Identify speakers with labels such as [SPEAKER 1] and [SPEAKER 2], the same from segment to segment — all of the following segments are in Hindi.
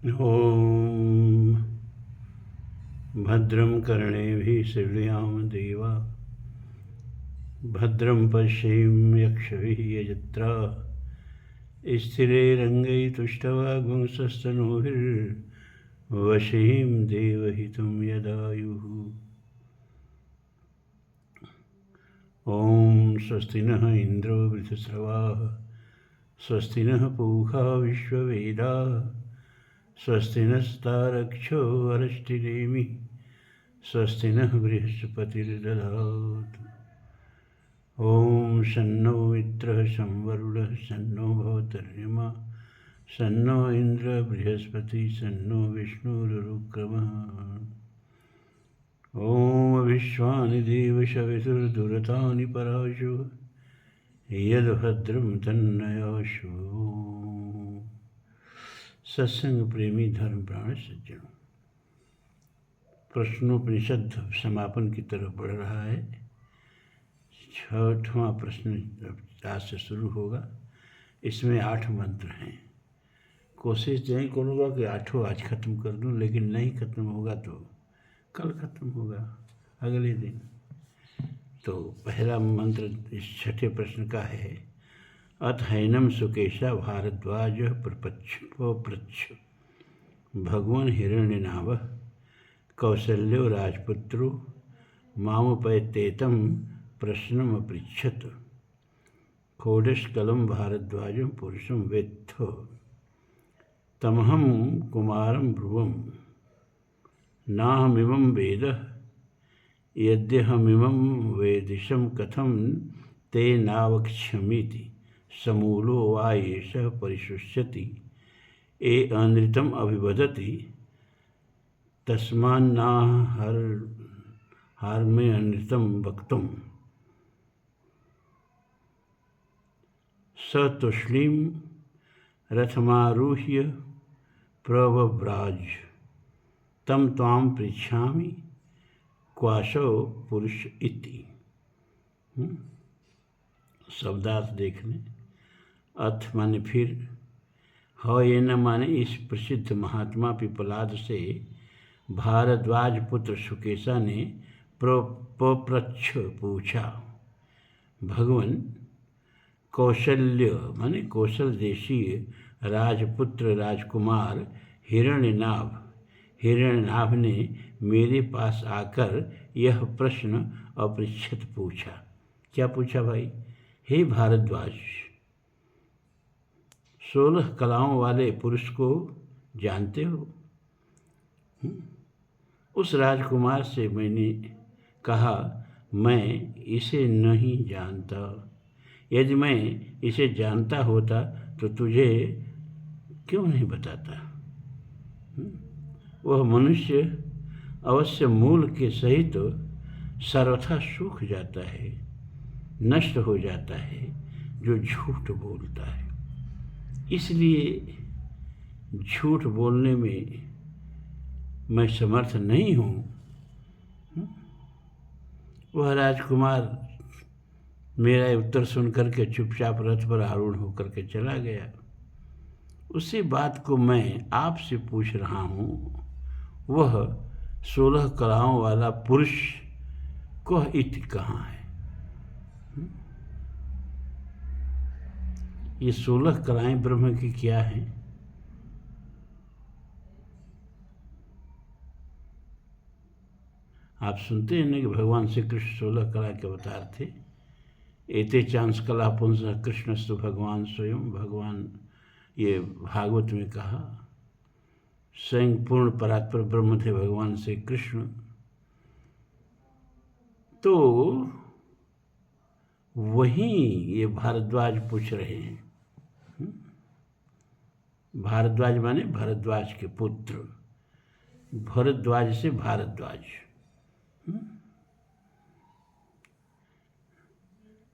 [SPEAKER 1] ॐ भद्रं कर्णेभिः शृणुयाम देवा भद्रं पश्येम यक्षभिः यजत्राः स्थिरैरङ्गैस्तुष्टवागुंसस्तनूभिर्वशेम देवहितं यदायुः। ॐ स्वस्ति नः इन्द्रो वृद्धश्रवाः स्वस्ति नः पूषा विश्ववेदाः स्वस्ति नस्तारक्षो अरिष्टिनेमिः स्वस्ति नः बृहस्पतिर्दधातु। ॐ शन्नो मित्रः संवरुणः शन्नो भवतर्यमा शन्नो इन्द्रः बृहस्पतिः शन्नो विष्णुरुक्रमः। ॐ विश्वानि देवशवितुर्दुरतानि पराशु यद्भद्रं तन्नयाशु। सत्संग प्रेमी धर्म प्राण सज्जनों, प्रश्नोपनिषद समापन की तरफ बढ़ रहा है। 6वां प्रश्न आज से शुरू होगा। इसमें 8 मंत्र हैं। कोशिश यही करूँगा कि 8 आज ख़त्म कर दूँ, लेकिन नहीं ख़त्म होगा तो कल ख़त्म होगा, अगले दिन। तो पहला मंत्र इस 6ठे प्रश्न का है। अथ हैनम सुकेशा भारद्वाज प्रपच्छ भगवान हिरण्यनाभ कौसल्यो राजपुत्रो मामुपैतेतं प्रश्नम अपृच्छत खोडस्कलं भारद्वाजं पुरुषं वेत्थ तमहं कुमारं ब्रुवं नाहमिमं वेद यद्यहमिमं वेदिशं कथं ते नावक्ष्यामीति समूलो वा एषः परिशुष्यति ए अनृतम् अभिवदति तस्मान्नाहर्मे अनृतं वक्तुम्। स तूष्णीं रथमारुह्य प्रव्राज तं त्वां पृच्छामि क्वासो पुरुष इति। शब्दार्थ देखने। अथ माने फिर, हयन माने इस प्रसिद्ध महात्मा पिपलाद से भारद्वाज पुत्र सुकेशा ने पप्रच्छ पूछा। भगवान कौशल्य माने कौशल देशीय राजपुत्र राजकुमार हिरण्यनाभ ने मेरे पास आकर यह प्रश्न अपृच्छत पूछा। क्या पूछा भाई? हे भारद्वाज, 16 कलाओं वाले पुरुष को जानते हो? उस राजकुमार से मैंने कहा, मैं इसे नहीं जानता। यदि मैं इसे जानता होता तो तुझे क्यों नहीं बताता? वह मनुष्य अवश्य मूल के सहित सर्वथा सूख जाता है, नष्ट हो जाता है, जो झूठ बोलता है। इसलिए झूठ बोलने में मैं समर्थ नहीं हूँ। वह राजकुमार मेरा उत्तर सुनकर के चुपचाप रथ पर आरूढ़ होकर के चला गया। उसी बात को मैं आपसे पूछ रहा हूँ। वह 16 कलाओं वाला पुरुष कह इति कहाँ है? ये 16 कलाएं ब्रह्म की क्या हैं? आप सुनते हैं ना कि भगवान श्री कृष्ण 16 कला के अवतार थे। एते चांस कला पुंस कृष्णस्तु भगवान स्वयं। भगवान ये भागवत में कहा, स्वयं पूर्ण परात्पर ब्रह्म थे भगवान श्री कृष्ण। तो वहीं ये भारद्वाज पूछ रहे हैं। भारद्वाज माने भरद्वाज के पुत्र, भरद्वाज से भारद्वाज।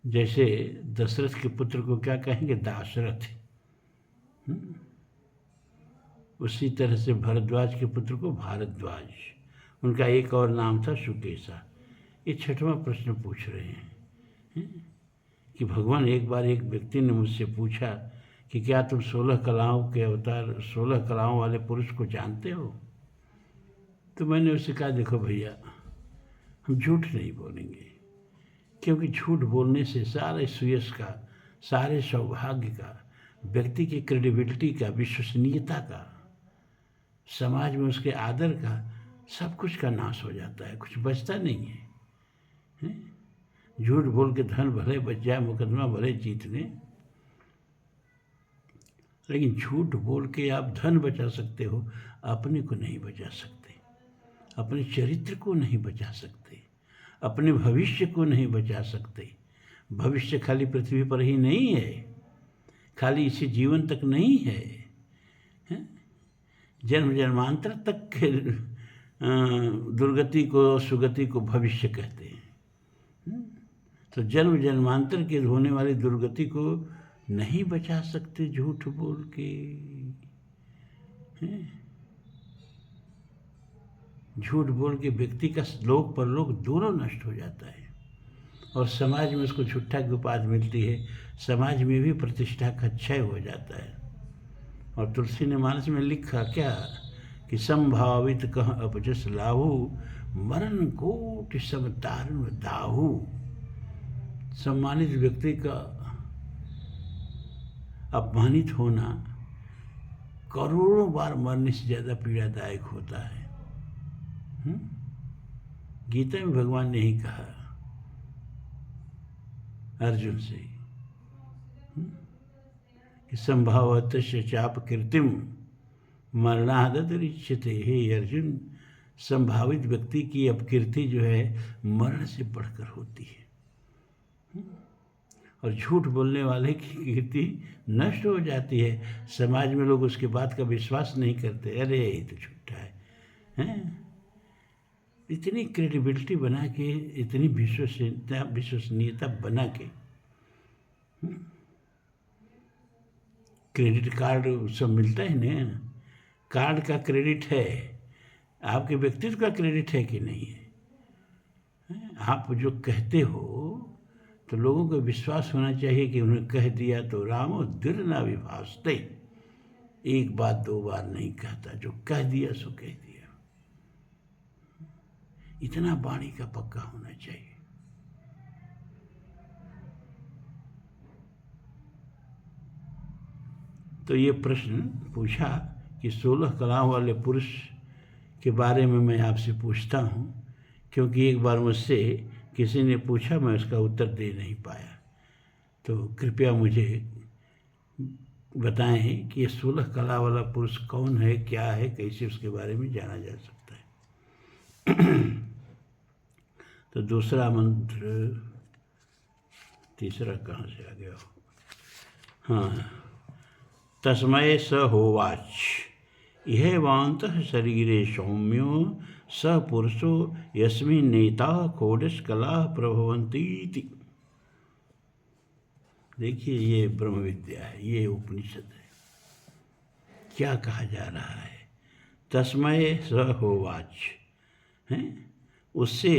[SPEAKER 1] जैसे दशरथ के पुत्र को क्या कहेंगे? दाशरथ। उसी तरह से भरद्वाज के पुत्र को भारद्वाज। उनका एक और नाम था सुकेशा। ये 6वां प्रश्न पूछ रहे हैं कि भगवान, एक बार एक व्यक्ति ने मुझसे पूछा कि क्या तुम 16 कलाओं के अवतार 16 कलाओं वाले पुरुष को जानते हो? तो मैंने उससे कहा, देखो भैया, हम झूठ नहीं बोलेंगे, क्योंकि झूठ बोलने से सारे सुयश का, सारे सौभाग्य का, व्यक्ति की क्रेडिबिलिटी का, विश्वसनीयता का, समाज में उसके आदर का, सब कुछ का नाश हो जाता है, कुछ बचता नहीं है, हैं? झूठ बोल के धन भले बच जाए, मुकदमा भले जीत लें, लेकिन झूठ बोल के आप धन बचा सकते हो, अपने को नहीं बचा सकते, अपने चरित्र को नहीं बचा सकते, अपने भविष्य को नहीं बचा सकते। भविष्य खाली पृथ्वी पर ही नहीं है, खाली इसी जीवन तक नहीं है, हैं? जन्म जन्मांतर तक के दुर्गति को, सुगति को भविष्य कहते हैं। तो जन्म जन्मांतर के होने वाली दुर्गति को नहीं बचा सकते झूठ बोल के, हैं? झूठ बोल के व्यक्ति का लोक परलोक दोनों नष्ट हो जाता है, और समाज में उसको झूठा की उपाधि मिलती है, समाज में भी प्रतिष्ठा का क्षय हो जाता है। और तुलसी ने मानस में लिखा क्या कि संभावित कह अपजस लाहू, मरण कोटि सब दारुण दाहू। सम्मानित व्यक्ति का अपमानित होना करोड़ों बार मरने से ज़्यादा पीड़ादायक होता है। गीता में भगवान ने ही कहा अर्जुन से कि संभावत चाप कीर्तिम मरणादरिच्यते। हे अर्जुन, संभावित व्यक्ति की अपकीर्ति जो है मरण से बढ़कर होती है, और झूठ बोलने वाले की कीर्ति नष्ट हो जाती है। समाज में लोग उसके बात का विश्वास नहीं करते, अरे ये तो झूठा है, हैं? इतनी क्रेडिबिलिटी बना के, इतनी विश्वसनीयता बना के, क्रेडिट कार्ड सब मिलता है ना, कार्ड का क्रेडिट है, आपके व्यक्तित्व का क्रेडिट है कि नहीं है? आप जो कहते हो तो लोगों को विश्वास होना चाहिए कि उन्होंने कह दिया तो रामो दिर्ना विभासते, एक बात दो बार नहीं कहता, जो कह दिया सो कह दिया। इतना वाणी का पक्का होना चाहिए। तो ये प्रश्न पूछा कि 16 कलाओं वाले पुरुष के बारे में मैं आपसे पूछता हूँ, क्योंकि एक बार मुझसे किसी ने पूछा, मैं उसका उत्तर दे नहीं पाया। तो कृपया मुझे बताएं कि ये 16 कला वाला पुरुष कौन है, क्या है, कैसे उसके बारे में जाना जा सकता है। तो दूसरा मंत्र, तीसरा कहाँ से आ गया? हाँ, तस्मै स होवाच यह वांत शरीरे सौम्यो स पुरुषो यस्मिन् नेता कोडश कला प्रभवन्तीति। देखिए, ये ब्रह्म विद्या है, ये उपनिषद है। क्या कहा जा रहा है? तस्मै स होवाच, हैं? उससे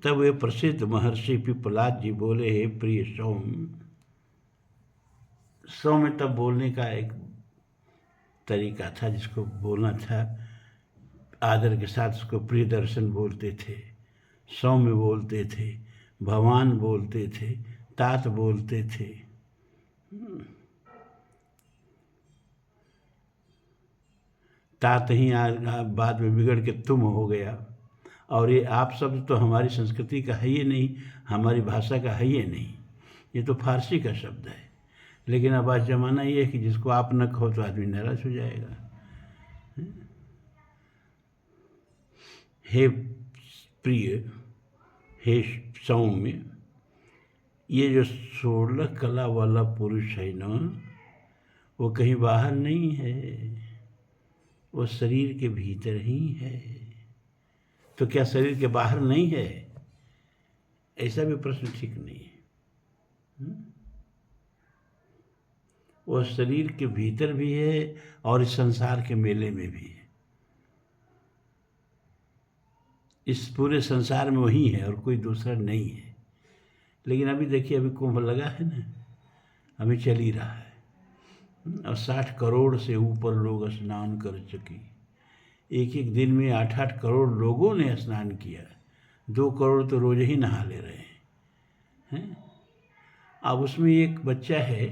[SPEAKER 1] तब वे प्रसिद्ध महर्षि पिपलाद जी बोले, हे प्रिय सौम्य। सौम्य तब बोलने का एक तरीका था, जिसको बोलना था आदर के साथ, उसको प्रिय दर्शन बोलते थे, सौम्य बोलते थे, भगवान बोलते थे, तात बोलते थे। तात ही बाद में बिगड़ के तुम हो गया, और ये आप शब्द तो हमारी संस्कृति का है ही नहीं, हमारी भाषा का है ही नहीं, ये तो फारसी का शब्द है। लेकिन अब आज ज़माना ये है कि जिसको आप न कहो तो आदमी नाराज हो जाएगा। हे प्रिय, हे सौम्य, ये जो 16 कला वाला पुरुष है ना, वो कहीं बाहर नहीं है, वो शरीर के भीतर ही है। तो क्या शरीर के बाहर नहीं है? ऐसा भी प्रश्न ठीक नहीं है। वो शरीर के भीतर भी है और इस संसार के मेले में भी है। इस पूरे संसार में वही है और कोई दूसरा नहीं है। लेकिन अभी देखिए, अभी कुंभ लगा है ना, अभी चल ही रहा है। और 60 करोड़ से ऊपर लोग स्नान कर चुके। एक एक दिन में 8-8 करोड़ लोगों ने स्नान किया। 2 करोड़ तो रोज ही नहा ले रहे हैं। अब उसमें एक बच्चा है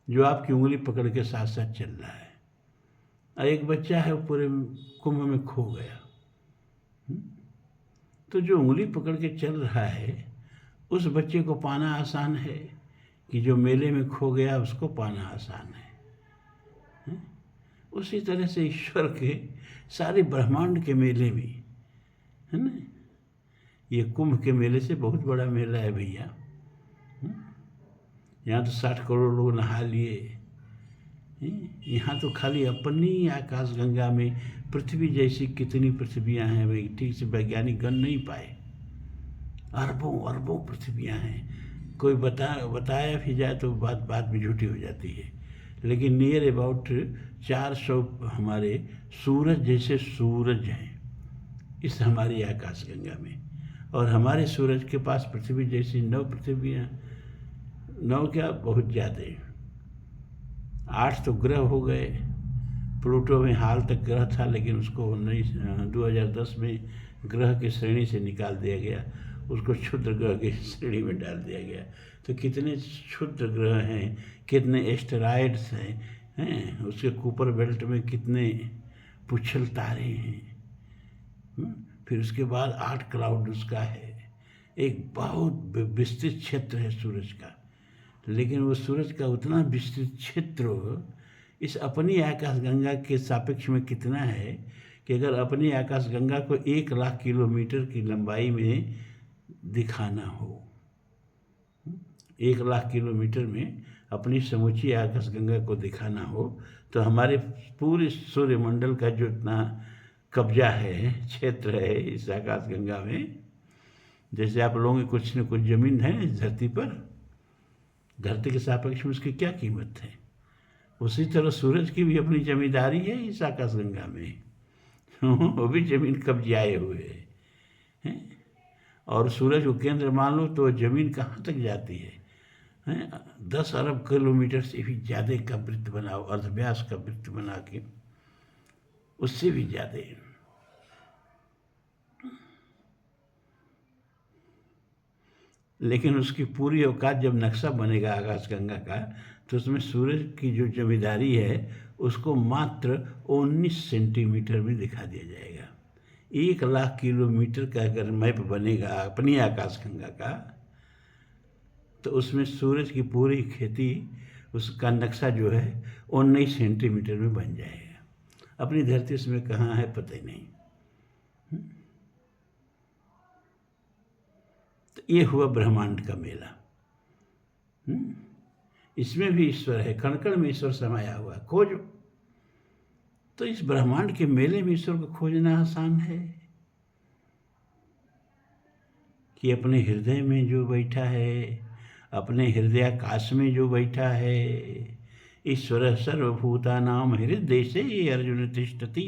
[SPEAKER 1] जो आपकी उंगली पकड़ के साथ साथ चल रहा है, और एक बच्चा है वो पूरे कुंभ में खो गया। तो जो उंगली पकड़ के चल रहा है उस बच्चे को पाना आसान है कि जो मेले में खो गया उसको पाना आसान है। उसी तरह से ईश्वर के सारे ब्रह्मांड के मेले भी है ना। ये कुंभ के मेले से बहुत बड़ा मेला है भैया। यहाँ तो 60 करोड़ लोग नहा लिए। यहाँ तो खाली अपनी आकाश गंगा में पृथ्वी जैसी कितनी पृथ्वियाँ हैं भाई, ठीक से वैज्ञानिक गण नहीं पाए। अरबों अरबों पृथ्वियाँ हैं। कोई बताया भी जाए तो बात भी झूठी हो जाती है। लेकिन नियर अबाउट 400 हमारे सूरज जैसे सूरज हैं इस हमारी आकाश गंगा में, और हमारे सूरज के पास पृथ्वी जैसी 9 पृथ्वियाँ, 9 क्या बहुत ज़्यादा, 8 तो ग्रह हो गए। प्लूटो में हाल तक ग्रह था, लेकिन उसको 2010 में ग्रह की श्रेणी से निकाल दिया गया, उसको क्षुद्र ग्रह की श्रेणी में डाल दिया गया। तो कितने क्षुद्र ग्रह हैं, कितने एस्टेरॉयड्स हैं, उसके कुपर बेल्ट में कितने पुच्छल तारे हैं। फिर उसके बाद 8 क्लाउड उसका है। एक बहुत विस्तृत क्षेत्र है सूरज का, लेकिन वो सूरज का उतना विस्तृत क्षेत्र इस अपनी आकाश गंगा के सापेक्ष में कितना है कि अगर अपनी आकाश गंगा को 1 लाख किलोमीटर की लंबाई में दिखाना हो, 1 लाख किलोमीटर में अपनी समूची आकाश गंगा को दिखाना हो, तो हमारे पूरे सूर्यमंडल का जो इतना कब्जा है, क्षेत्र है इस आकाश गंगा में, जैसे आप लोगों की कुछ न कुछ ज़मीन है इस धरती पर, धरती के सापेक्ष में उसकी क्या कीमत है, उसी तरह सूरज की भी अपनी जमींदारी है इस आकाश गंगा में। वो भी ज़मीन कब्जाए हुए हैं। और सूरज को केंद्र मान लो तो ज़मीन कहाँ तक जाती है, 10 अरब किलोमीटर से भी ज़्यादा का वृत्त बनाओ, अर्धव्यास का वृत्त बना के, उससे भी ज़्यादा। लेकिन उसकी पूरी औकात जब नक्शा बनेगा आकाश गंगा का, तो उसमें सूरज की जो जमींदारी है उसको मात्र 19 सेंटीमीटर में दिखा दिया जाएगा। 1 लाख किलोमीटर का अगर मैप बनेगा अपनी आकाश गंगा का, तो उसमें सूरज की पूरी खेती, उसका नक्शा जो है 19 सेंटीमीटर में बन जाएगा। अपनी धरती उसमें कहाँ है पता ही नहीं। तो ये हुआ ब्रह्मांड का मेला। इसमें भी ईश्वर है, कण कण में ईश्वर समाया हुआ है, खोजो। तो इस ब्रह्मांड के मेले में ईश्वर को खोजना आसान है कि अपने हृदय में जो बैठा है, अपने हृदयाकाश में जो बैठा है, ईश्वर सर्वभूतानां हृदयेशे अर्जुन तिष्ठति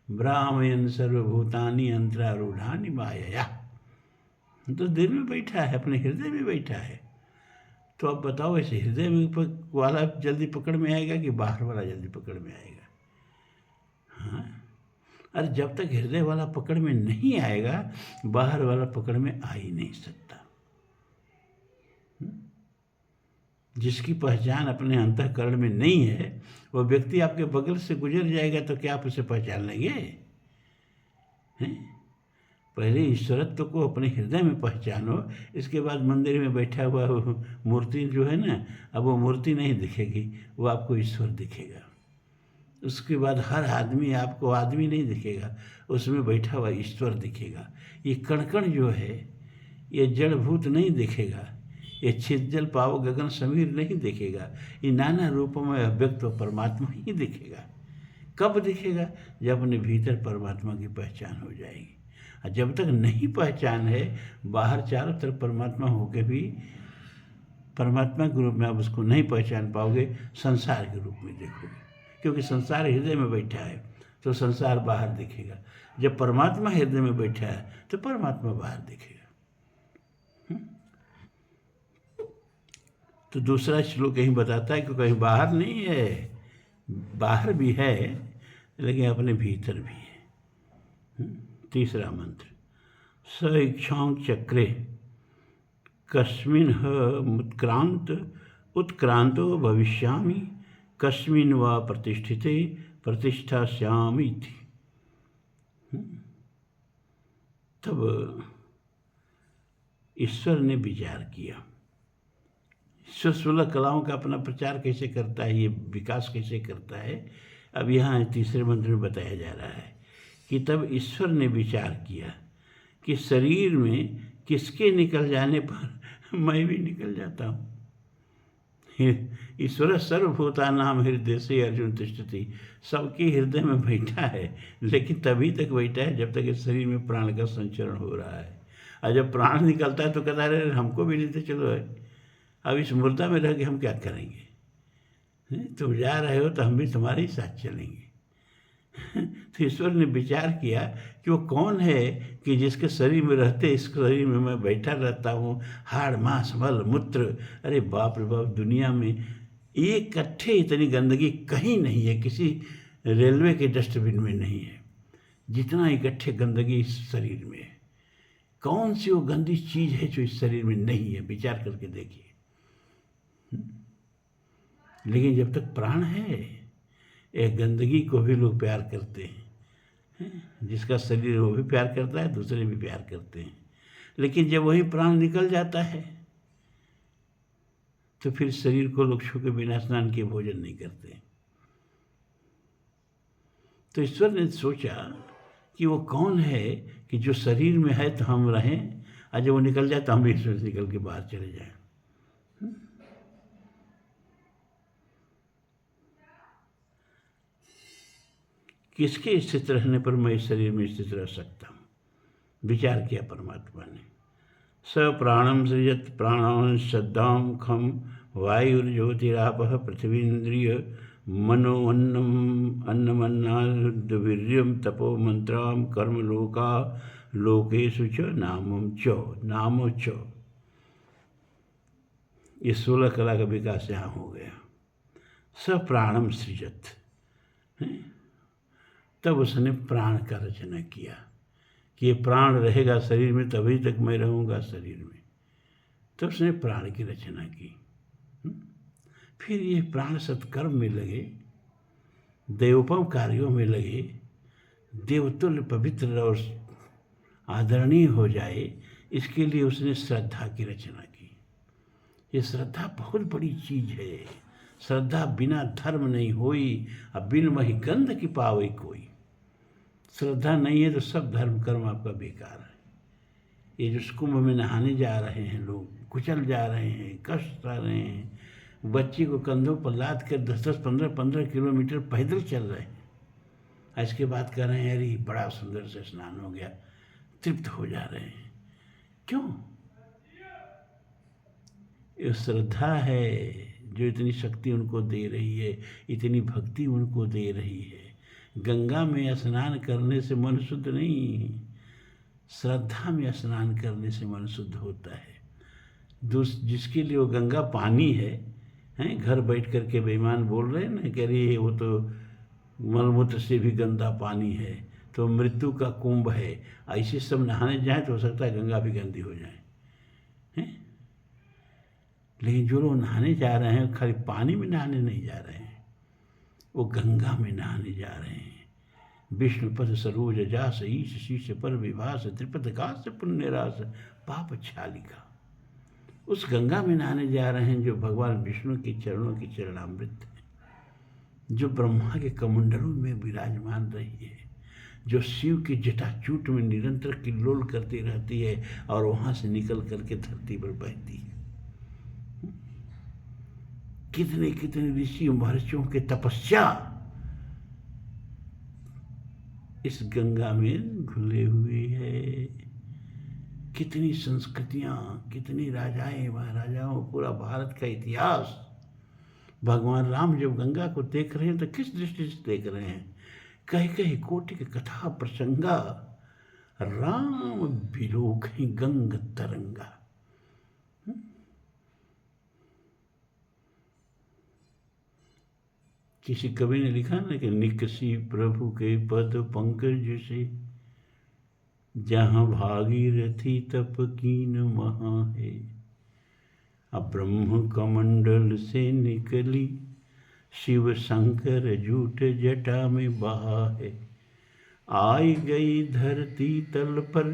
[SPEAKER 1] भ्रामयन् सर्वभूतानि यंत्रारूढ़ानि मायया। तो दिल में बैठा है, अपने हृदय में बैठा है। तो अब बताओ, ऐसे हृदय में वाला जल्दी पकड़ में आएगा कि बाहर वाला जल्दी पकड़ में आएगा? हाँ, अरे जब तक हृदय वाला पकड़ में नहीं आएगा, बाहर वाला पकड़ में आ ही नहीं सकता। जिसकी पहचान अपने अंतःकरण में नहीं है, वो व्यक्ति आपके बगल से गुजर जाएगा तो क्या आप उसे पहचान लेंगे? पहले ईश्वरत्व को अपने हृदय में पहचानो, इसके बाद मंदिर में बैठा हुआ मूर्ति जो है ना, अब वो मूर्ति नहीं दिखेगी, वो आपको ईश्वर दिखेगा। उसके बाद हर आदमी आपको आदमी नहीं दिखेगा, उसमें बैठा हुआ ईश्वर दिखेगा। ये कण कण जो है ये जड़भूत नहीं दिखेगा, ये छिज्जल पाव गगन समीर नहीं दिखेगा, ये नाना रूपों में अव्यक्त परमात्मा ही दिखेगा। कब दिखेगा? जब अपने भीतर परमात्मा की पहचान हो जाएगी। जब तक नहीं पहचान है, बाहर चारों तरफ परमात्मा होकर भी परमात्मा के रूप में आप उसको नहीं पहचान पाओगे, संसार के रूप में देखोगे। क्योंकि संसार हृदय में बैठा है तो संसार बाहर दिखेगा, जब परमात्मा हृदय में बैठा है तो परमात्मा बाहर दिखेगा। तो दूसरा श्लोक कहीं बताता है कि कहीं बाहर नहीं है, बाहर भी है लेकिन अपने भीतर भी है। तीसरा मंत्र, स इक्षां चक्रे कस्मिन् उत्क्रांतो भविष्यामि कस्मिन् वा प्रतिष्ठिते प्रतिष्ठास्यामि इति। तब ईश्वर ने विचार किया। ईश्वर 16 कलाओं का अपना प्रचार कैसे करता है, ये विकास कैसे करता है, अब यहाँ तीसरे मंत्र में बताया जा रहा है कि तब ईश्वर ने विचार किया कि शरीर में किसके निकल जाने पर मैं भी निकल जाता हूँ। ईश्वर सर्वभूतानां हृदय से अर्जुन तिष्ठति, सबके हृदय में बैठा है, लेकिन तभी तक बैठा है जब तक इस शरीर में प्राण का संचरण हो रहा है। और जब प्राण निकलता है तो कहता है अरे हमको भी लेते चलो है, अब इस मुर्दा में रह के हम क्या करेंगे, तुम जा रहे हो तो हम भी तुम्हारे ही साथ चलेंगे। तो ईश्वर ने विचार किया कि वो कौन है कि जिसके शरीर में रहते इस शरीर में मैं बैठा रहता हूँ, हाड़ मांस मल मूत्र, अरे बाप रे बाप, दुनिया में इकट्ठे इतनी गंदगी कहीं नहीं है, किसी रेलवे के डस्टबिन में नहीं है जितना इकट्ठे गंदगी इस शरीर में है। कौन सी वो गंदी चीज़ है जो इस शरीर में नहीं है, विचार करके देखिए। लेकिन जब तक प्राण है, एक गंदगी को भी लोग प्यार करते हैं, जिसका शरीर वो भी प्यार करता है, दूसरे भी प्यार करते हैं। लेकिन जब वही प्राण निकल जाता है तो फिर शरीर को लोग छू के बिना स्नान किए भोजन नहीं करते। तो ईश्वर ने सोचा कि वो कौन है कि जो शरीर में है तो हम रहें, और जब वो निकल जाए तो हम भी ईश्वर से निकल के बाहर चले जाएं। किसके स्थित रहने पर मैं इस शरीर में स्थित रह सकता हूँ, विचार किया परमात्मा ने। स प्राणम सृजत प्राणान श्रद्धाम खम वायुर्ज्योतिरापः पृथ्वीन्द्रिय मनोन्नम अन्नमन्नाद्वीर्यं तपो मंत्राम कर्म लोका लोकेषु च नामो च। ये 16 कला का विकास यहाँ हो गया। स प्राणम सृजत, तब उसने प्राण का रचना किया कि ये प्राण रहेगा शरीर में तभी तक मैं रहूँगा शरीर में। तब उसने प्राण की रचना की। फिर ये प्राण सत्कर्म में लगे, देवोपम कार्यों में लगे, देवतुल्य पवित्र और आदरणीय हो जाए, इसके लिए उसने श्रद्धा की रचना की। ये श्रद्धा बहुत बड़ी चीज़ है। श्रद्धा बिना धर्म नहीं होई, अब बिन वही गंध की पावे कोई। श्रद्धा नहीं है तो सब धर्म कर्म आपका बेकार है। ये जो कुंभ में नहाने जा रहे हैं लोग, कुचल जा रहे हैं, कष्ट आ रहे हैं, बच्चे को कंधों पर लाद कर 10-10, 15-15 किलोमीटर पैदल चल रहे हैं। इसके बाद कह रहे हैं अरे बड़ा सुंदर से स्नान हो गया, तृप्त हो जा रहे हैं। क्यों? ये श्रद्धा है जो इतनी शक्ति उनको दे रही है, इतनी भक्ति उनको दे रही है। गंगा में स्नान करने से मन शुद्ध नहीं, श्रद्धा में स्नान करने से मन शुद्ध होता है। जिसके लिए वो गंगा पानी है, घर बैठ कर के बेईमान बोल रहे हैं ना, कह रही है वो तो मलमूत्र से भी गंदा पानी है, तो मृत्यु का कुंभ है। ऐसे सब नहाने जाए तो हो सकता है गंगा भी गंदी हो जाए, हैं? लेकिन जो लोग नहाने जा रहे हैं खाली पानी में नहाने नहीं जा रहे हैं, वो गंगा में नहाने जा रहे हैं। विष्णुपद सरोज जास ईश शीश पर विभास त्रिपद काश पुण्य रास पाप छालिका। उस गंगा में नहाने जा रहे हैं जो भगवान विष्णु के चरणों की चरणामृत है, जो ब्रह्मा के कमंडलों में विराजमान रही है, जो शिव की जटाचूट में निरंतर किल्लोल करती रहती है और वहाँ से निकल करके धरती पर बहती है। कितने कितने ऋषि महर्षियों के तपस्या इस गंगा में घुले हुए है। कितनी संस्कृतियाँ, कितनी राजाएं महाराजाओं, पूरा भारत का इतिहास। भगवान राम जब गंगा को देख रहे हैं तो किस दृष्टि से देख रहे हैं? कहीं कहीं कोटि की कथा प्रसंगा, राम विलोक गंग तरंगा। किसी कवि ने लिखा ना कि निकसी प्रभु के पद पंकज से, जहाँ भागीरथी तप कीन वहाँ है। अब ब्रह्म कमंडल से निकली, शिव शंकर जूठ जटा में बहा है। आई गई धरती तल पर,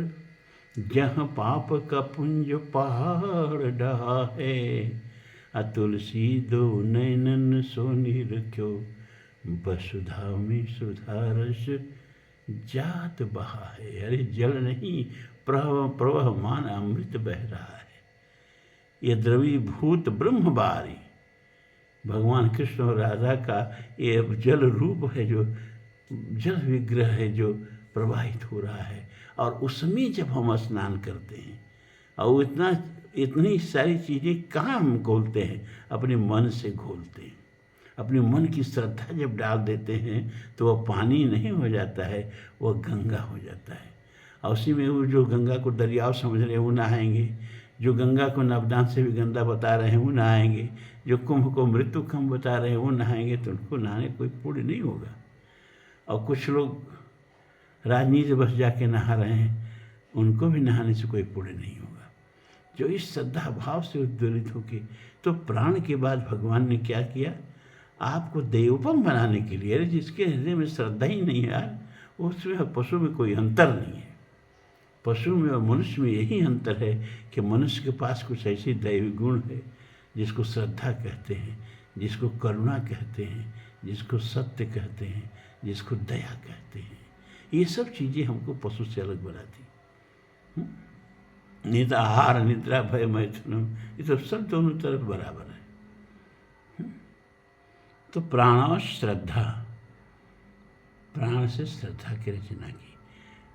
[SPEAKER 1] जहाँ पाप का पुंज पहाड़ ढहा है। तुलसी दो नैनन सोनी रखो, वसुधा में सुधा रस जात बहा है। अरे जल नहीं, प्रवहमान अमृत बह रहा है। ये द्रवीभूत ब्रह्म बारी भगवान कृष्ण और राधा का ये जल रूप है, जो जल विग्रह है जो प्रवाहित हो रहा है। और उसमें जब हम स्नान करते हैं, और इतनी सारी चीज़ें कहाँ हम घोलते हैं, अपने मन से घोलते हैं। अपने मन की श्रद्धा जब डाल देते हैं तो वह पानी नहीं हो जाता है, वह गंगा हो जाता है। और उसी में वो जो गंगा को दरियाव समझ रहे हैं वो नहाएंगे, जो गंगा को नवदान से भी गंदा बता रहे हैं वो नहाएंगे, जो कुंभ को मृत्यु कुंभ बता रहे हैं वो नहाएंगे, तो उनको नहाने कोई पुण्य नहीं होगा। और कुछ लोग राजनीति बस जाके नहा रहे हैं, उनको भी नहाने से कोई पुण्य नहीं होगा। जो इस श्रद्धा भाव से उद्वेलित होके, तो प्राण के बाद भगवान ने क्या किया, आपको देवोपम बनाने के लिए। अरे जिसके हृदय में श्रद्धा ही नहीं है यार, उसमें और पशु में कोई अंतर नहीं है। पशु में और मनुष्य में यही अंतर है कि मनुष्य के पास कुछ ऐसी दैवी गुण है जिसको श्रद्धा कहते हैं, जिसको करुणा कहते हैं, जिसको सत्य कहते हैं, जिसको दया कहते हैं। ये सब चीज़ें हमको पशु से अलग बनाती। नहीं तो आहार निद्रा भय मैथुन, ये तो सब दोनों तरफ बराबर है। तो प्राण श्रद्धा, प्राण से श्रद्धा की रचना की।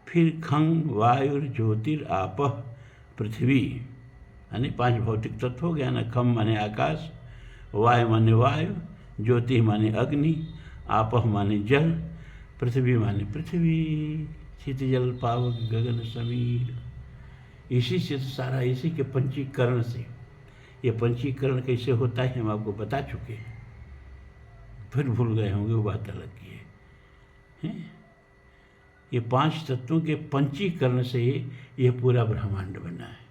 [SPEAKER 1] फिर खंग वायु ज्योतिरापः पृथ्वी, यानी 5 भौतिक तत्व हो गया ना। खम माने आकाश, वायु माने वायु, ज्योति माने अग्नि, आपः माने जल, पृथ्वी माने पृथ्वी, शीत जल पावक गगन समीर। इसी से सारा, इसी के पंचीकरण से। ये पंचीकरण कैसे होता है हम आपको बता चुके हैं, फिर भूल गए होंगे, वो बात अलग की है। ये 5 तत्वों के पंचीकरण से ये पूरा ब्रह्मांड बना है।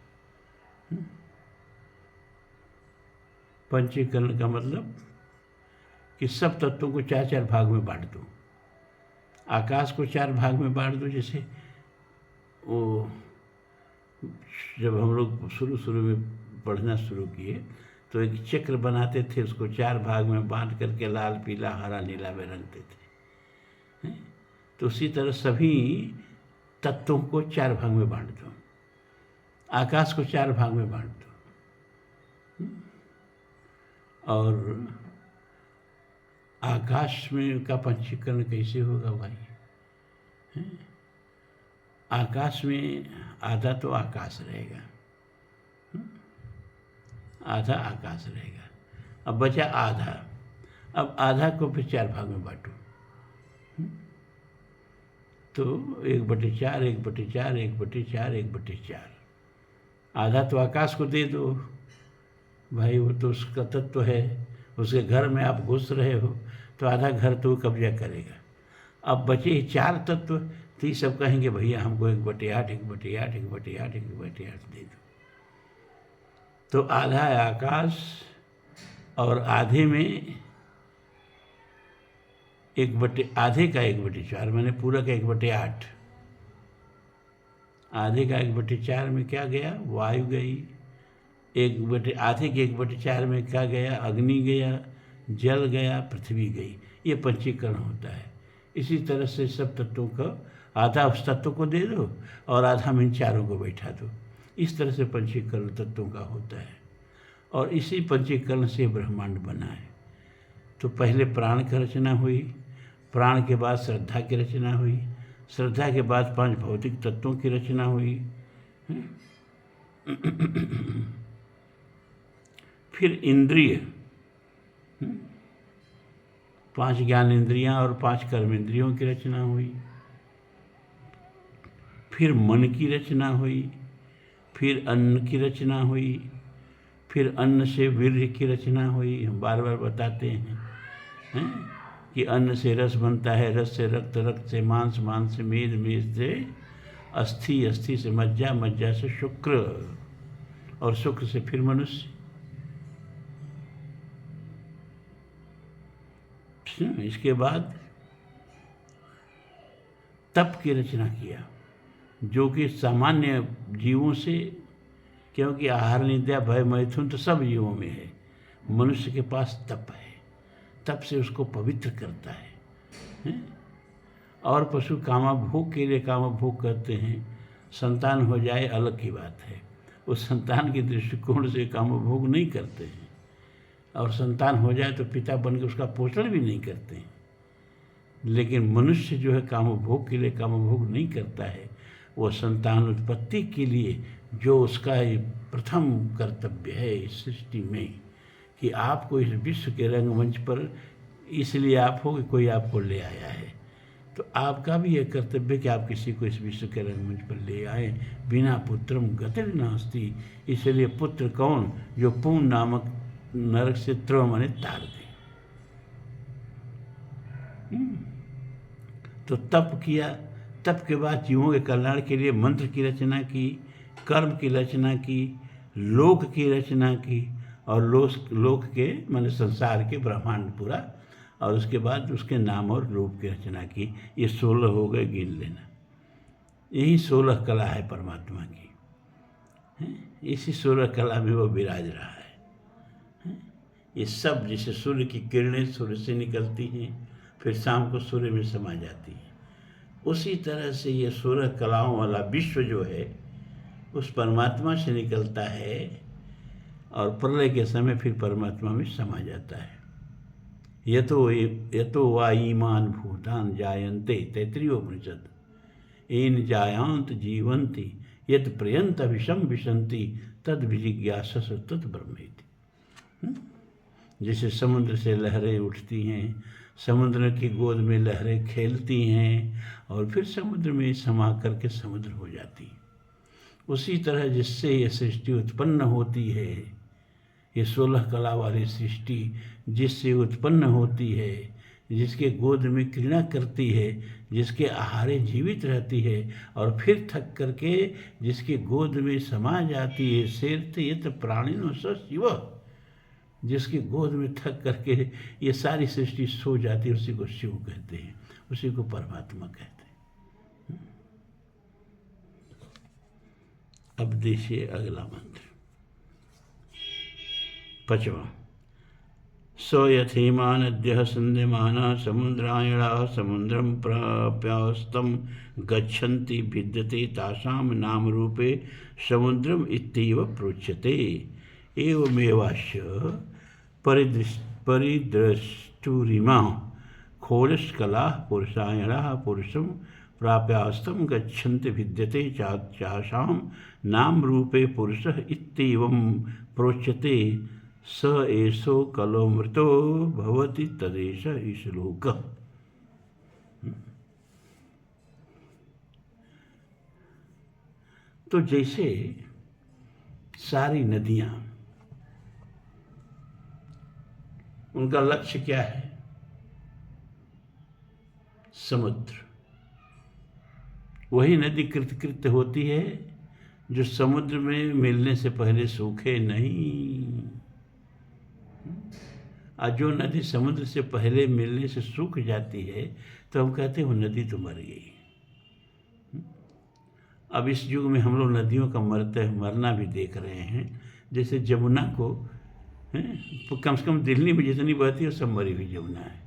[SPEAKER 1] पंचीकरण का मतलब कि सब तत्वों को 4-4 भाग में बांट दो। आकाश को 4 भाग में बांट दो। जैसे वो जब हम लोग शुरू में पढ़ना शुरू किए तो एक चक्र बनाते थे, उसको 4 भाग में बांट करके लाल पीला हरा नीला में रंगते थे। तो उसी तरह सभी तत्वों को 4 भाग में बांट दो। आकाश को 4 भाग में बांट दो। और आकाश में का पंचीकरण कैसे होगा भाई? आकाश में आधा तो आकाश रहेगा, आधा आकाश रहेगा। अब बचा आधा। अब आधा को फिर 4 भाग में बांटो, तो 1/4, 1/4, 1/4, 1/4। आधा तो आकाश को दे दो भाई, वो तो उसका तत्व है। उसके घर में आप घुस रहे हो तो आधा घर तो कब्जा करेगा। अब बचे 4 तत्व, तो ये सब कहेंगे भैया हमको 1/8, 1/8, 1/8, 1/8 दे दो। तो आधा है आकाश, और आधे में आधे का 1/4 मैंने पूरा का 1/8। आधे का 1/4 में क्या गया? वायु गई। आधे के 1/4 में क्या गया? अग्नि गया, जल गया, पृथ्वी गई। ये पंचीकरण होता है। इसी तरह से सब तत्वों का आधा उस तत्व को दे दो और आधा में इन चारों को बैठा दो। इस तरह से पंचीकरण तत्वों का होता है, और इसी पंचीकरण से ब्रह्मांड बना है। तो पहले प्राण की रचना हुई, प्राण के बाद श्रद्धा की रचना हुई, श्रद्धा के बाद 5 भौतिक तत्वों की रचना हुई। फिर इंद्रिय, 5 ज्ञान इंद्रियां और 5 कर्म इंद्रियों की रचना हुई। फिर मन की रचना हुई, फिर अन्न की रचना हुई, फिर अन्न से वीर्य की रचना हुई। हम बार बार बताते हैं। कि अन्न से रस बनता है, रस से रक्त, रक्त से मांस, मांस से मेद, मेद से अस्थि, अस्थि से मज्जा, मज्जा से शुक्र और शुक्र से फिर मनुष्य। इसके बाद तप की रचना किया, जो कि सामान्य जीवों से, क्योंकि आहार निद्रा भय मैथुन तो सब जीवों में है, मनुष्य के पास तप है, तप से उसको पवित्र करता है? और पशु कामभोग के लिए कामभोग करते हैं, संतान हो जाए अलग की बात है, उस संतान के दृष्टिकोण से कामभोग नहीं करते हैं, और संतान हो जाए तो पिता बन के उसका पोषण भी नहीं करते हैं। लेकिन मनुष्य जो है कामभोग के लिए कामभोग नहीं करता है, वो संतान उत्पत्ति के लिए जो उसका प्रथम कर्तव्य है इस सृष्टि में, कि आपको इस विश्व के रंगमंच पर इसलिए आप हो कि कोई आपको ले आया है, तो आपका भी यह कर्तव्य कि आप किसी को इस विश्व के रंगमंच पर ले आए। बिना पुत्रम गतिर् नास्ति, इसलिए पुत्र कौन? जो पूर्ण नामक नरक से त्रव माने तार दे। तो तप किया, तप के बाद जीवों के कल्याण के लिए मंत्र की रचना की, कर्म की रचना की, लोक की रचना की, और लोक के माने संसार के ब्रह्मांड पूरा, और उसके बाद उसके नाम और रूप की रचना की। ये 16 हो गए, गिन लेना। यही 16 कला है परमात्मा की, इसी 16 कला में वो विराज रहा है। ये सब जैसे सूर्य की किरणें सूर्य से निकलती हैं, फिर शाम को सूर्य में समा जाती हैं, उसी तरह से ये 16 कलाओं वाला विश्व जो है उस परमात्मा से निकलता है, और प्रलय के समय फिर परमात्मा में समा जाता है। यतो वा ईमान भूतान जायन्ते, तैत्तिरीयोपनिषद, येन जायांत जीवन्ति यत् प्रयन्त विषम विशन्ति तद विजिज्ञासस तत् ब्रह्मेति। जैसे समुद्र से लहरें उठती हैं, समुद्र की गोद में लहरें खेलती हैं और फिर समुद्र में समा करके समुद्र हो जाती हैं, उसी तरह जिससे ये सृष्टि उत्पन्न होती है, ये 16 कला वाली सृष्टि जिससे उत्पन्न होती है, जिसके गोद में क्रीड़ा करती है, जिसके आहारे जीवित रहती है, और फिर थक करके जिसके गोद में समा जाती है, शेरते यत प्राणिनो स शिव, जिसके गोद में थक करके ये सारी सृष्टि सो जाती है, उसी को शिव कहते हैं, उसी को परमात्मा कहते हैं। अब देखिए अगला मंत्र, 5वां। सो यथेमानद्यः संध्यमाना समुद्रायणाः समुद्रं प्राप्यास्तं गच्छन्ति भिद्यते तासां नाम रूपे समुद्रम इत्येव प्रोच्यते। एवमेवास्य परिदृष्टुरिमा खोलस्कलाः पुरुषायणाः पुरुषं प्राप्यास्तं गच्छन्ति भिद्यते चासां नाम रूपे पुरुषः इत्येवं प्रोच्यते। स एषो कलोमृतो भवति तदेष श्लोकः। तो जैसे सारी नदियां, उनका लक्ष्य क्या है? समुद्र। वही नदी कृतकृत्य होती है जो समुद्र में मिलने से पहले सूखे नहीं, और जो नदी समुद्र से पहले मिलने से सूख जाती है तो हम कहते हैं वो नदी तो मर गई। अब इस युग में हम लोग नदियों का मरना भी देख रहे हैं। जैसे जमुना को, कम से कम दिल्ली में जितनी बहती है सब मरी हुई जमुना है।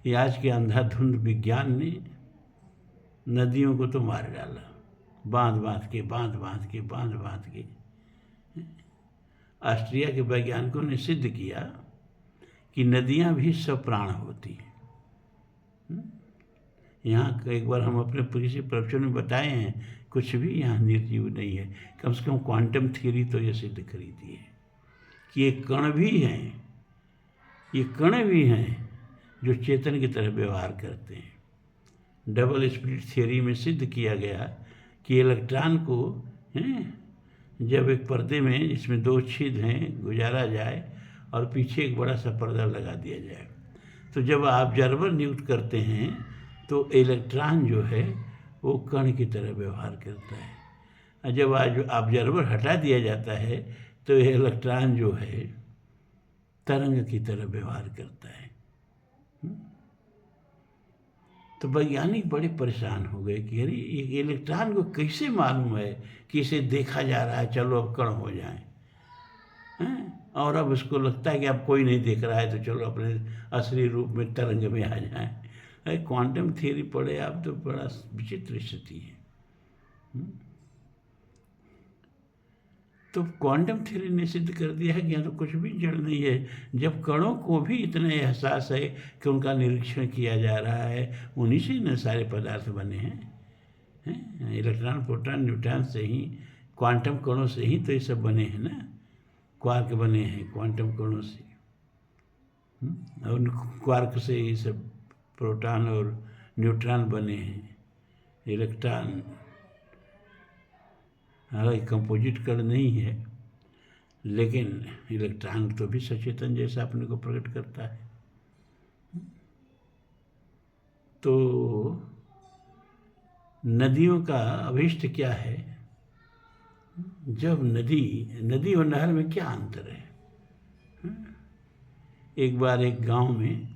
[SPEAKER 1] ये आज के अंधाधुंध विज्ञान ने नदियों को तो मार डाला, बांध बांध के। ऑस्ट्रिया के वैज्ञानिकों ने सिद्ध किया कि नदियां भी सब प्राण होती हैं। यहाँ एक बार हम अपने किसी प्रवचन में बताए हैं, कुछ भी यहाँ निर्जीव नहीं है। कम से कम क्वांटम थ्योरी तो ये सिद्ध करी थी कि ये कण भी हैं जो चेतन की तरह व्यवहार करते हैं। डबल स्प्लिट थ्योरी में सिद्ध किया गया कि इलेक्ट्रॉन को जब एक पर्दे में जिसमें 2 छिद्र हैं गुजारा जाए और पीछे एक बड़ा सा पर्दा लगा दिया जाए। तो जब ऑब्जर्वर नियुक्त करते हैं तो इलेक्ट्रॉन जो है वो कण की तरह व्यवहार करता है, और जब आज ऑब्जर्वर हटा दिया जाता है तो ये इलेक्ट्रॉन जो है तरंग की तरह व्यवहार करता है। तो वैज्ञानिक बड़े परेशान हो गए कि अरे ये इलेक्ट्रॉन को कैसे मालूम है कि इसे देखा जा रहा है, चलो अब कण हो जाए हैं? और अब उसको लगता है कि अब कोई नहीं देख रहा है तो चलो अपने असली रूप में तरंग में आ जाए। क्वांटम थियरी पढ़े आप तो बड़ा विचित्र स्थिति है। तो क्वांटम थ्योरी ने सिद्ध कर दिया है कि यहाँ तो कुछ भी जड़ नहीं है। जब कणों को भी इतना एहसास है कि उनका निरीक्षण किया जा रहा है, उन्हीं से न सारे पदार्थ बने हैं। इलेक्ट्रॉन, प्रोटॉन, न्यूट्रॉन से ही, क्वांटम कणों से ही तो ये सब बने हैं ना। क्वार्क बने हैं क्वांटम कणों से, और क्वार्क से ये सब प्रोटॉन और न्यूट्रॉन बने हैं। इलेक्ट्रॉन हालांकि कंपोजिट कण नहीं है, लेकिन इलेक्ट्रॉन तो भी सचेतन जैसा अपने को प्रकट करता है। तो नदियों का अभिष्ट क्या है? जब नदी और नहर में क्या अंतर है? एक बार एक गांव में,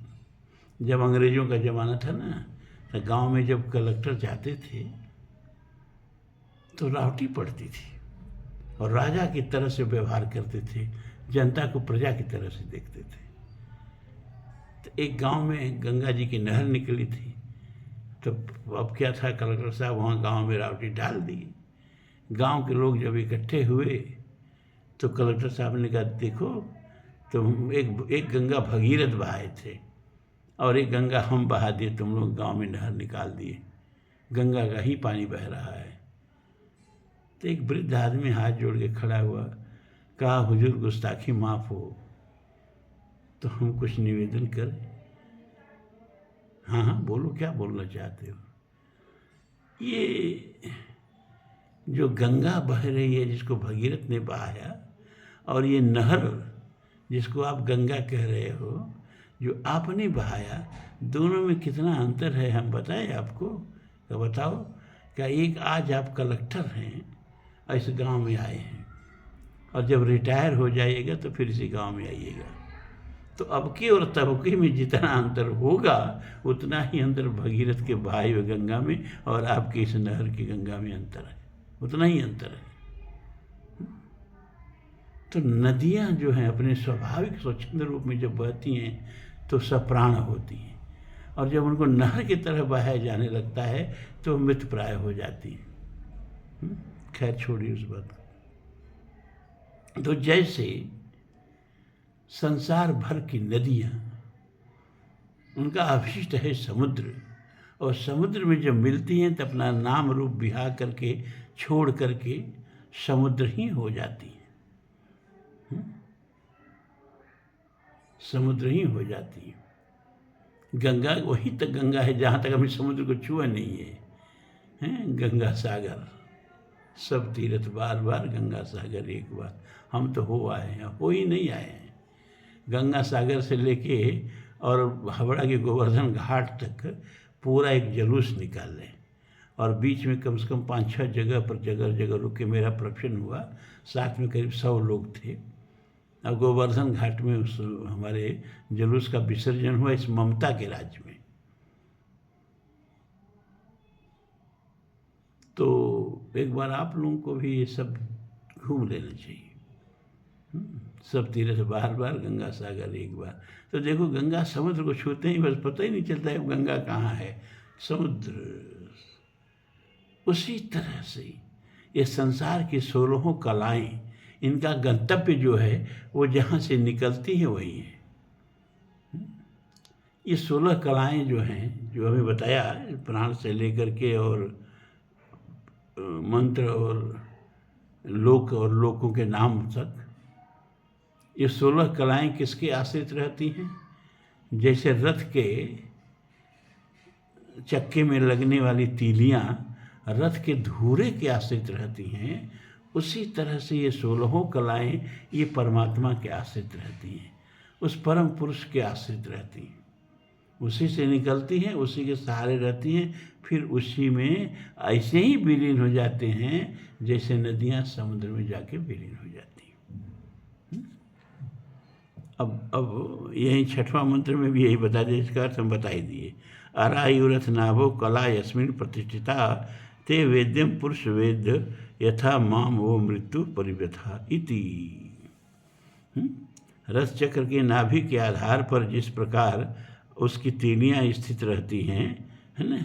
[SPEAKER 1] जब अंग्रेजों का ज़माना था ना, तो गांव में जब कलेक्टर जाते थे तो रावटी पड़ती थी और राजा की तरह से व्यवहार करते थे, जनता को प्रजा की तरह से देखते थे। तो एक गांव में गंगा जी की नहर निकली थी, तो अब क्या था, कलेक्टर साहब वहाँ गांव में रावटी डाल दी। गांव के लोग जब इकट्ठे हुए तो कलेक्टर साहब ने कहा, देखो तुम एक गंगा भगीरथ बहाए थे और एक गंगा हम बहा दिए, तुम लोग गांव में नहर निकाल दिए, गंगा का ही पानी बह रहा है। तो एक वृद्ध आदमी हाथ जोड़ के खड़ा हुआ, कहा, हुजूर गुस्ताखी माफ़ हो, तो हम कुछ निवेदन करें? हाँ हाँ बोलो, क्या बोलना चाहते हो? ये जो गंगा बह रही है जिसको भगीरथ ने बहाया, और ये नहर जिसको आप गंगा कह रहे हो जो आपने बहाया, दोनों में कितना अंतर है हम बताएं आपको? तो बताओ। क्या एक आज आप कलेक्टर हैं, इस गांव में आए हैं, और जब रिटायर हो जाइएगा तो फिर इसी गांव में आइएगा, तो अब के और तब के में जितना अंतर होगा उतना ही अंतर भगीरथ के बहाए हुए गंगा में और आपके इस नहर की गंगा में अंतर है, उतना ही अंतर है। तो नदियाँ जो हैं अपने स्वाभाविक स्वच्छंद रूप में जब बहती हैं तो सप्राण होती हैं, और जब उनको नहर की तरह बहाया जाने लगता है तो मृत प्राय हो जाती हैं। खैर छोड़िए उस बात को। तो जैसे संसार भर की नदियाँ, उनका अवशिष्ट है समुद्र, और समुद्र में जब मिलती हैं तो अपना नाम रूप बिहा करके छोड़ करके समुद्र ही हो जाती हैं, समुद्र ही हो जाती है। गंगा वहीं तक गंगा है जहाँ तक अभी समुद्र को छुआ नहीं है। गंगा सागर सब तीर्थ बार बार, गंगा सागर एक बार। हम तो हो आए हैं, हो ही नहीं आए हैं। गंगा सागर से लेके और हावड़ा के गोवर्धन घाट तक पूरा एक जुलूस निकाल लें, और बीच में कम से कम 5-6 जगह पर जगह रुक के मेरा प्रवचन हुआ। साथ में करीब 100 लोग थे। अब गोवर्धन घाट में उस हमारे जुलूस का विसर्जन हुआ इस ममता के राज्य में। तो एक बार आप लोगों को भी ये सब घूम लेना चाहिए। सब तीर्थ बार बार, गंगा सागर एक बार। तो देखो गंगा समुद्र को छूते ही बस पता ही नहीं चलता है गंगा कहाँ है, समुद्र। उसी तरह से ये संसार की 16 कलाएं, इनका गंतव्य जो है वो जहाँ से निकलती है वही है। ये 16 कलाएं जो हैं, जो हमें बताया प्राण से लेकर के और मंत्र और लोक और लोकों के नाम तक, ये 16 कलाएं किसके आश्रित रहती हैं? जैसे रथ के चक्के में लगने वाली तीलियां रथ के धूरे के आश्रित रहती हैं, उसी तरह से ये 16 कलाएं ये परमात्मा के आश्रित रहती हैं। उस परम पुरुष के आश्रित रहती हैं, उसी से निकलती हैं, उसी के सहारे रहती हैं, फिर उसी में ऐसे ही विलीन हो जाते हैं जैसे नदियाँ समुद्र में जाके विलीन हो जाती हैं। अब यही छठवां मंत्र में भी यही बता दिया, इसका अर्थ हम बता ही दिए। अरायुरथ नाभो कला यस्मिन प्रतिष्ठिता ते वेद्यम पुरुष वेद्य यथा माम वो मृत्यु परिव्यथा इति। रस चक्र के नाभि के आधार पर जिस प्रकार उसकी तीलियाँ स्थित रहती हैं, है ना,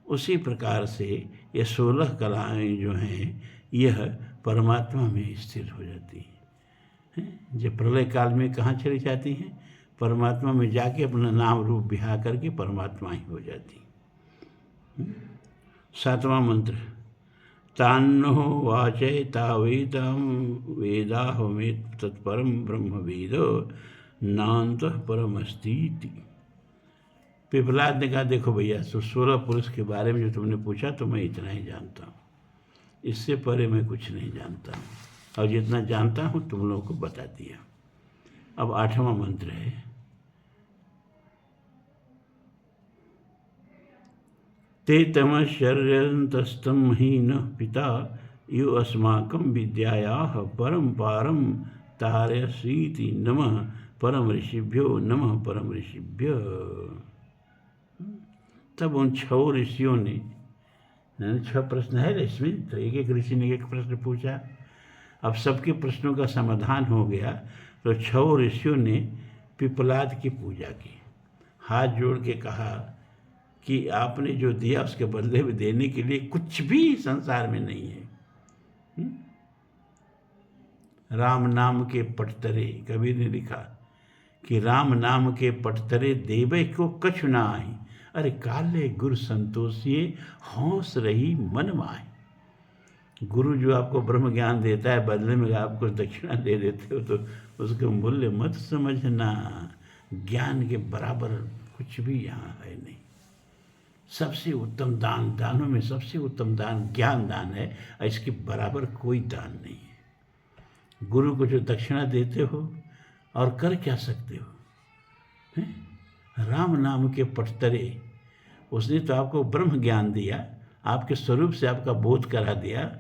[SPEAKER 1] उसी प्रकार से ये 16 कलाएँ जो हैं यह परमात्मा में स्थिर हो जाती हैं। जब प्रलय काल में कहाँ चली जाती हैं? परमात्मा में जाके अपना नाम रूप बिहा करके परमात्मा ही हो जाती। 7वां मंत्र, तान्नो वाचय तावेदं वेदाहमेत तत्परम ब्रह्म वेदो नान्तः परमस्तीति। पिपलाद ने कहा, देखो भैया, 16 पुरुष के बारे में जो तुमने पूछा तो मैं इतना ही जानता हूँ, इससे परे मैं कुछ नहीं जानता हूँ, और जितना जानता हूँ तुम लोगों को बता दिया। अब 8वां मंत्र है, ते तमश्चर्यन्तस्तं हीनः पिता यो अस्माकं विद्यायाः परं पारं तारयसीति नमः परम ऋषिभ्यो नमः परम ऋषिभ्य। तब उन 6 ऋषियों ने, 6 प्रश्न है इसमें, तो एक एक ऋषि ने एक प्रश्न पूछा। अब सबके प्रश्नों का समाधान हो गया तो 6 ऋषियों ने पिपलाद की पूजा की, हाथ जोड़ के कहा कि आपने जो दिया उसके बदले में देने के लिए कुछ भी संसार में नहीं है। राम नाम के पटतरे, कबीर ने लिखा कि राम नाम के पटतरे देवे को कछु ना आही, अरे काले गुरु संतोषिए हौस रही मन माही। गुरु जो आपको ब्रह्म ज्ञान देता है, बदले में आप कुछ दक्षिणा दे देते हो तो उसका मूल्य मत समझना। ज्ञान के बराबर कुछ भी यहाँ है नहीं। सबसे उत्तम दान, दानों में सबसे उत्तम दान ज्ञान दान है, और इसके बराबर कोई दान नहीं है। गुरु को जो दक्षिणा देते हो और कर क्या सकते हो? राम नाम के पटतरे, उसने तो आपको ब्रह्म ज्ञान दिया, आपके स्वरूप से आपका बोध करा दिया।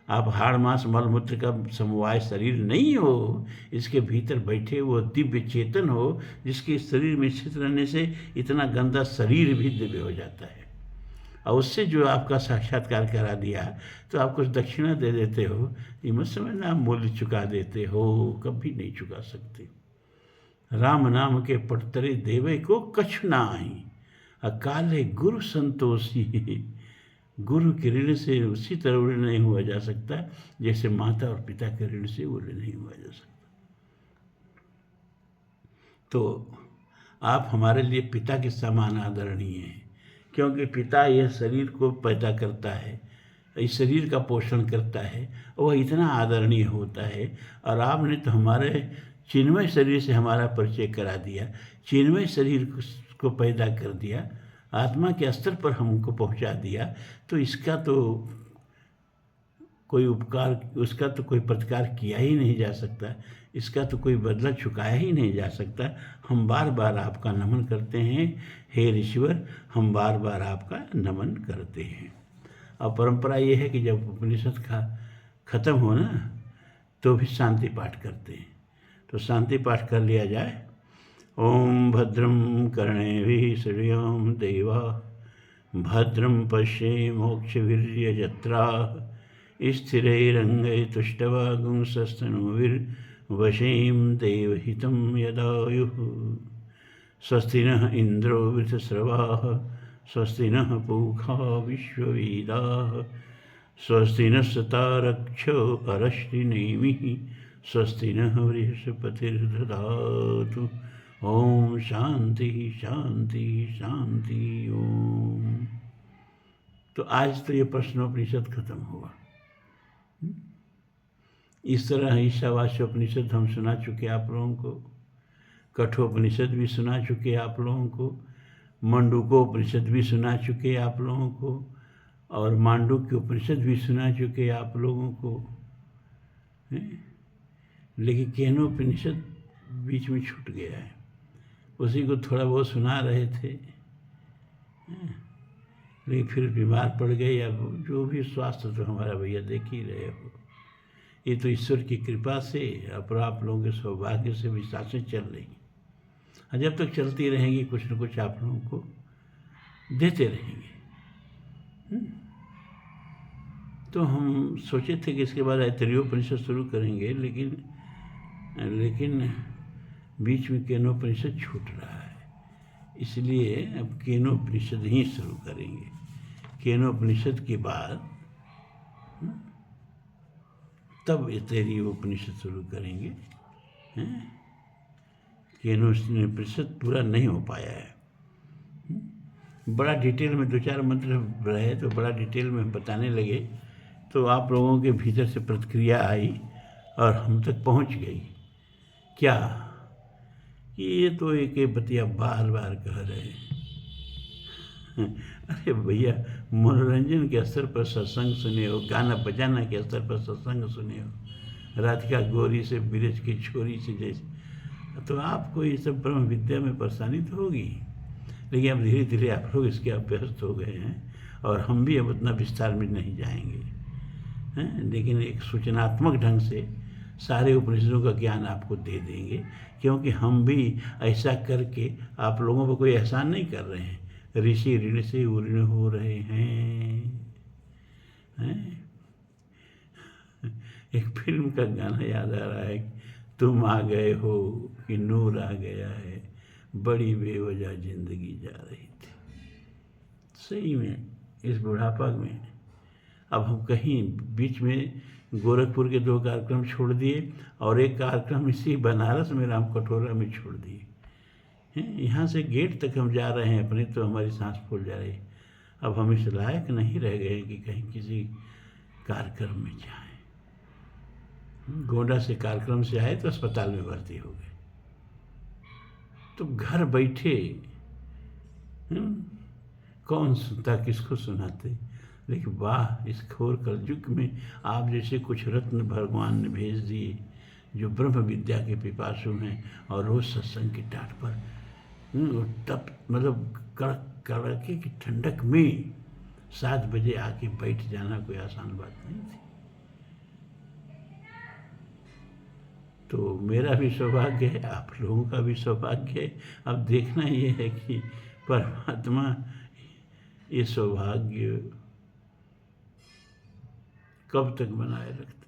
[SPEAKER 1] आप हाड़ मांस मल मूत्र का समवाय शरीर नहीं हो, इसके भीतर बैठे वो दिव्य चेतन हो, जिसके शरीर में स्थित रहने से इतना गंदा शरीर भी दिव्य हो जाता है। और उससे जो आपका साक्षात्कार करा दिया तो आप कुछ दक्षिणा दे देते हो, ये मत समझना आप मूल्य चुका देते हो, कभी नहीं चुका सकते। राम नाम के पटतरे देवे को कछु ना आही, अकाले गुरु संतोषी। गुरु के ऋण से उसी तरह ऋण नहीं हुआ जा सकता जैसे माता और पिता के ऋण से वो ऋण नहीं हुआ जा सकता। तो आप हमारे लिए पिता के समान आदरणीय हैं, क्योंकि पिता यह शरीर को पैदा करता है, इस शरीर का पोषण करता है, वह इतना आदरणीय होता है। और आपने तो हमारे चिन्मय शरीर से हमारा परिचय करा दिया, चिन्मय शरीर को पैदा कर दिया, आत्मा के स्तर पर हमको पहुंचा दिया, तो इसका तो कोई उपकार, उसका तो कोई प्रतिकार किया ही नहीं जा सकता, इसका तो कोई बदला चुकाया ही नहीं जा सकता। हम बार बार आपका नमन करते हैं, हे ऋषिवर, हम बार बार आपका नमन करते हैं। और परंपरा ये है कि जब उपनिषद का खत्म हो ना तो भी शांति पाठ करते हैं, तो शांति पाठ कर लिया जाए। ओम भद्रं कर्णेभिः श्रेयाम देवा, भद्रं पश्येमोक्षवीर्यजत्राः, स्थिरैरङ्गैस्तुष्टवागुंसस्तनूभिर्वशें देवहितं यदायुः। स्वस्ति नः इन्द्रो वृषस्रवाः, स्वस्ति नः पूषा विश्ववेदाः, स्वस्ति नस्तारक्षो अरश्रिनेमिः, स्वस्ति नः बृहस्पतिर्दधातु। ओम शांति शांति शांति ओम। तो आज तो ये प्रश्नोपनिषद खत्म हुआ। इस तरह ईशावास्योपनिषद हम सुना चुके आप लोगों को, कठोपनिषद भी सुना चुके आप लोगों को, मंडूकोपनिषद भी सुना चुके आप लोगों को, और मांडुक्य उपनिषद भी सुना चुके आप लोगों को। लेकिन केनोपनिषद बीच में छूट गया है, उसी को थोड़ा बहुत सुना रहे थे, लेकिन फिर बीमार पड़ गए। या जो भी स्वास्थ्य तो हमारा भैया देख ही रहे हो, ये तो ईश्वर की कृपा से और आप लोगों के सौभाग्य से भी सांसें चल रही, और जब तक चलती रहेंगी कुछ न कुछ आप लोगों को देते रहेंगे। तो हम सोचे थे कि इसके बाद ऐतरेयोपनिषद शुरू करेंगे, लेकिन बीच में केनोपनिषद छूट रहा है, इसलिए अब केनोपनिषद ही शुरू करेंगे। केनोपनिषद के बाद तब ऐतरेयोपनिषद शुरू करेंगे। केनोपनिषद पूरा नहीं हो पाया है, बड़ा डिटेल में 2-4 मंत्र रहे तो बड़ा डिटेल में बताने लगे, तो आप लोगों के भीतर से प्रतिक्रिया आई और हम तक पहुंच गई। क्या कि ये तो एक बतिया बार बार कह रहे हैं। अरे भैया, मनोरंजन के स्तर पर सत्संग सुने हो, गाना बजाना के स्तर पर सत्संग सुने हो, राधिका गौरी से ब्रज की छोरी से जैसे, तो आपको ये सब ब्रह्म विद्या में परेशानी तो होगी, लेकिन अब धीरे धीरे आप लोग इसके अभ्यस्त हो गए हैं, और हम भी अब उतना विस्तार में नहीं जाएंगे, हैं। लेकिन एक सूचनात्मक ढंग से सारे उपनिषदों का ज्ञान आपको दे देंगे, क्योंकि हम भी ऐसा करके आप लोगों को कोई एहसान नहीं कर रहे हैं। ऋषि ऋण से उऋण हो रहे हैं। एक फिल्म का गाना याद आ रहा है, तुम आ गए हो कि नूर आ गया है, बड़ी बेवजह जिंदगी जा रही थी। सही में इस बुढ़ापा में अब हम कहीं बीच में गोरखपुर के 2 कार्यक्रम छोड़ दिए और एक कार्यक्रम इसी बनारस में राम कटोरा में छोड़ दिए हैं। यहाँ से गेट तक हम जा रहे हैं अपने, तो हमारी सांस फूल जा रही। अब हम इस लायक नहीं रह गए कि कहीं किसी कार्यक्रम में जाएं। गोंडा से कार्यक्रम से आए तो अस्पताल में भर्ती हो गए, तो घर बैठे कौन सुनता, किसको सुनाते। लेकिन वाह, इस घोर कलयुग में आप जैसे कुछ रत्न भगवान ने भेज दिए, जो ब्रह्म विद्या के पिपासु हैं और रोज सत्संग की टाट पर तब मतलब कड़के की ठंडक में 7 बजे आके बैठ जाना कोई आसान बात नहीं थी। तो मेरा भी सौभाग्य है, आप लोगों का भी सौभाग्य है। अब देखना ये है कि परमात्मा ये सौभाग्य कब तक बनाए रखता है।